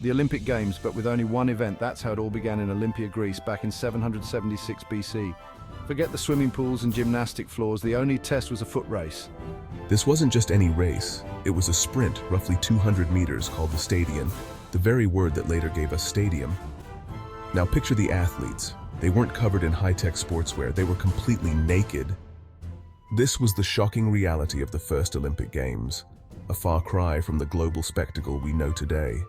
The Olympic Games, but with only one event. That's how it all began in Olympia, Greece, back in 776 BC. Forget the swimming pools and gymnastic floors, the only test was a foot race. This wasn't just any race, it was a sprint, roughly 200 meters, called the stadion, the very word that later gave us stadium. Now picture the athletes. They weren't covered in high-tech sportswear, they were completely naked. This was the shocking reality of the first Olympic Games, a far cry from the global spectacle we know today.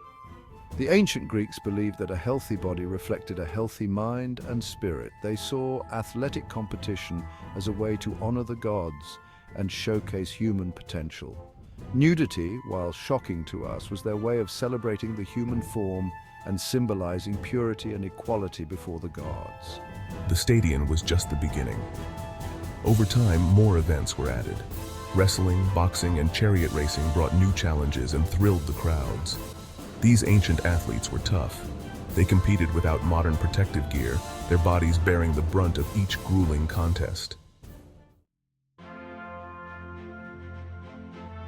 The ancient Greeks believed that a healthy body reflected a healthy mind and spirit. They saw athletic competition as a way to honor the gods and showcase human potential. Nudity, while shocking to us, was their way of celebrating the human form and symbolizing purity and equality before the gods. The stadion was just the beginning. Over time, more events were added. Wrestling, boxing, and chariot racing brought new challenges and thrilled the crowds. These ancient athletes were tough. They competed without modern protective gear, their bodies bearing the brunt of each grueling contest.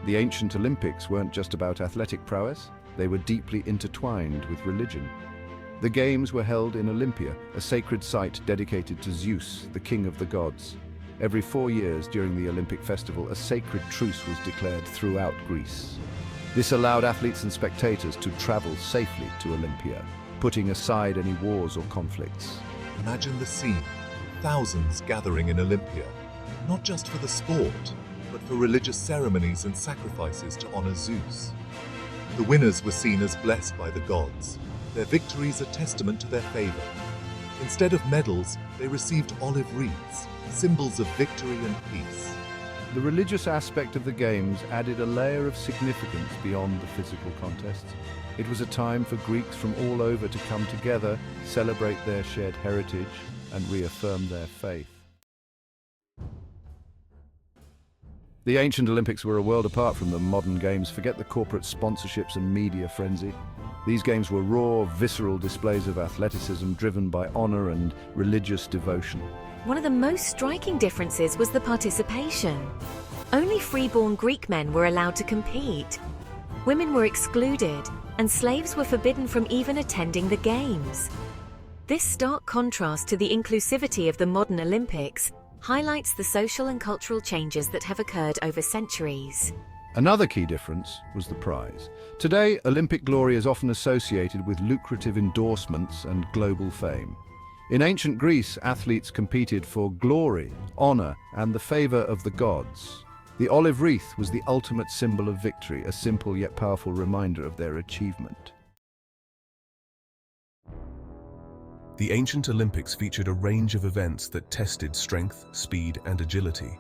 The ancient Olympics weren't just about athletic prowess, they were deeply intertwined with religion. The Games were held in Olympia, a sacred site dedicated to Zeus, the king of the gods. Every 4 years during the Olympic festival, a sacred truce was declared throughout Greece. This allowed athletes and spectators to travel safely to Olympia, putting aside any wars or conflicts. Imagine the scene, thousands gathering in Olympia, not just for the sport, but for religious ceremonies and sacrifices to honor Zeus. The winners were seen as blessed by the gods, their victories a testament to their favor. Instead of medals, they received olive wreaths, symbols of victory and peace. The religious aspect of the Games added a layer of significance beyond the physical contests. It was a time for Greeks from all over to come together, celebrate their shared heritage, and reaffirm their faith. The ancient Olympics were a world apart from the modern Games. Forget the corporate sponsorships and media frenzy. These Games were raw, visceral displays of athleticism driven by honor and religious devotion. One of the most striking differences was the participation. Only freeborn Greek men were allowed to compete. Women were excluded, and slaves were forbidden from even attending the Games. This stark contrast to the inclusivity of the modern Olympics highlights the social and cultural changes that have occurred over centuries. Another key difference was the prize. Today, Olympic glory is often associated with lucrative endorsements and global fame. In ancient Greece, athletes competed for glory, honor, and the favor of the gods. The olive wreath was the ultimate symbol of victory, a simple yet powerful reminder of their achievement. The ancient Olympics featured a range of events that tested strength, speed, and agility.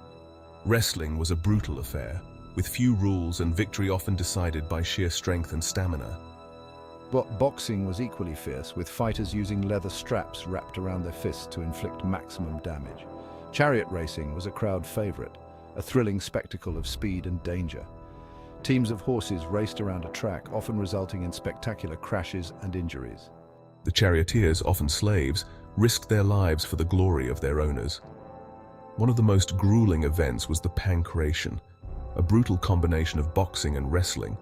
Wrestling was a brutal affair, with few rules and victory often decided by sheer strength and stamina. But boxing was equally fierce, with fighters using leather straps wrapped around their fists to inflict maximum damage. Chariot racing was a crowd favorite, a thrilling spectacle of speed and danger. Teams of horses raced around a track, often resulting in spectacular crashes and injuries. The charioteers, often slaves, risked their lives for the glory of their owners. One of the most grueling events was the pancration, a brutal combination of boxing and wrestling.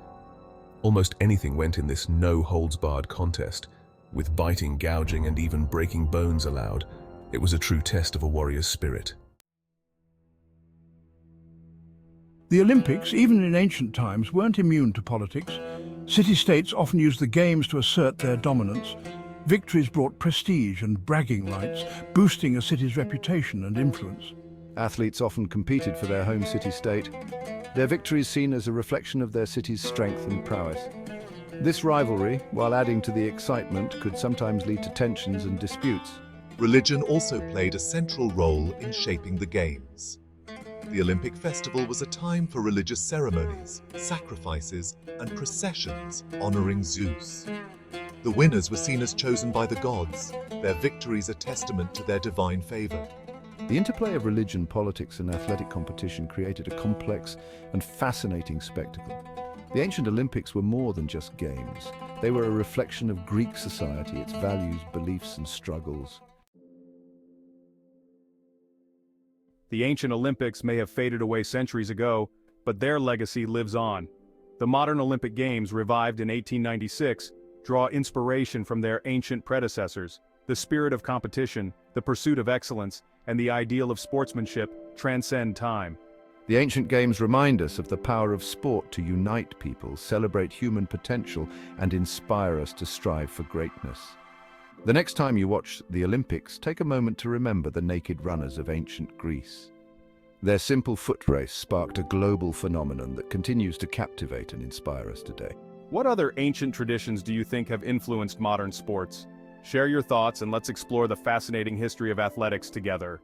Almost anything went in this no-holds-barred contest, with biting, gouging, and even breaking bones allowed. It was a true test of a warrior's spirit. The Olympics, even in ancient times, weren't immune to politics. City-states often used the Games to assert their dominance. Victories brought prestige and bragging rights, boosting a city's reputation and influence. Athletes often competed for their home city-state, their victories seen as a reflection of their city's strength and prowess. This rivalry, while adding to the excitement, could sometimes lead to tensions and disputes. Religion also played a central role in shaping the Games. The Olympic festival was a time for religious ceremonies, sacrifices, and processions honoring Zeus. The winners were seen as chosen by the gods, their victories a testament to their divine favor. The interplay of religion, politics, and athletic competition created a complex and fascinating spectacle. The ancient Olympics were more than just games. They were a reflection of Greek society, its values, beliefs, and struggles. The ancient Olympics may have faded away centuries ago, but their legacy lives on. The modern Olympic Games, revived in 1896, draw inspiration from their ancient predecessors. The spirit of competition, the pursuit of excellence, and the ideal of sportsmanship transcend time. The ancient games remind us of the power of sport to unite people, celebrate human potential, and inspire us to strive for greatness. The next time you watch the Olympics, take a moment to remember the naked runners of ancient Greece. Their simple foot race sparked a global phenomenon that continues to captivate and inspire us today. What other ancient traditions do you think have influenced modern sports? Share your thoughts and let's explore the fascinating history of athletics together.